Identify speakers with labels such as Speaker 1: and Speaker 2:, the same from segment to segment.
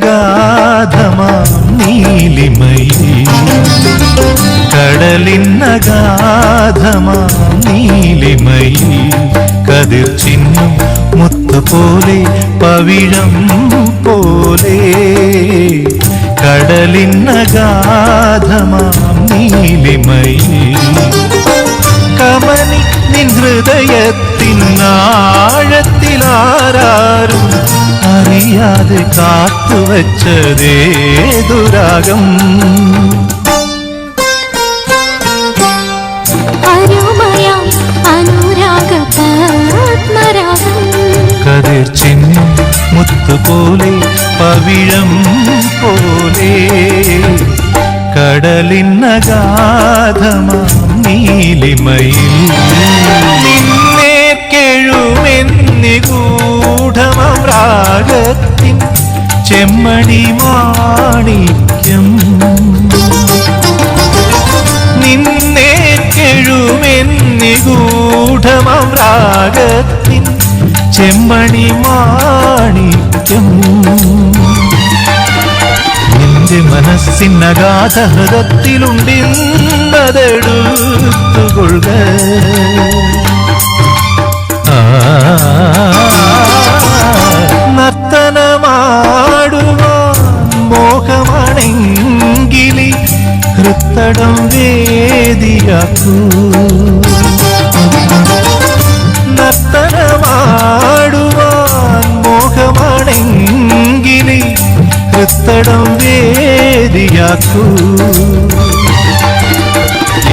Speaker 1: കടലിന്നഗാധമാം നീലിമയിൽ കടലിന്നഗാധമാം നീലിമയിൽ കതിർ ചിന്നും മുത്തുപോലെ പവിഴം പോലെ കടലിന്നഗാധമാം നീലിമയിൽ കമനി നിൻ ഹൃദയത്തിനാഴത്തിലാരും അറിയാതെ കാത്തുവച്ചതേതുരാഗം കതിർ ചിന്നും മുത്തുപോലെ പവിഴം പോലെ കടലിന്നഗാധമാം നീലിമയിൽ നിന്നേർക്കെഴുമെന്നിഗൂഢമാം രാഗത്തിൻ ചെമ്മണി മാണിക്യം നിന്നേർക്കെഴുമെന്നിഗൂഢമാം രാഗത്തിൻ ചെമ്മണി മാണിക്യം നിന്റെ മനസ്സിനഗാധ ഹൃദത്തിലുണ്ടിന്നതെടുത്തുകൊള്ളുക നർത്തനമാടുവാൻ മോഹമാണെങ്കിലി ഹൃത്തടം വേദിയാക്കൂ നർത്തനമാടുവാൻ മോഹമാണെങ്കിലി ഹൃത്തടം വേദിയാക്കൂ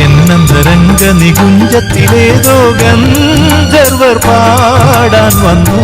Speaker 1: എന്നന്തരംഗ നികുഞ്ചത്തിലേതോ ഗന്ധർവർ പാടാൻ വന്നു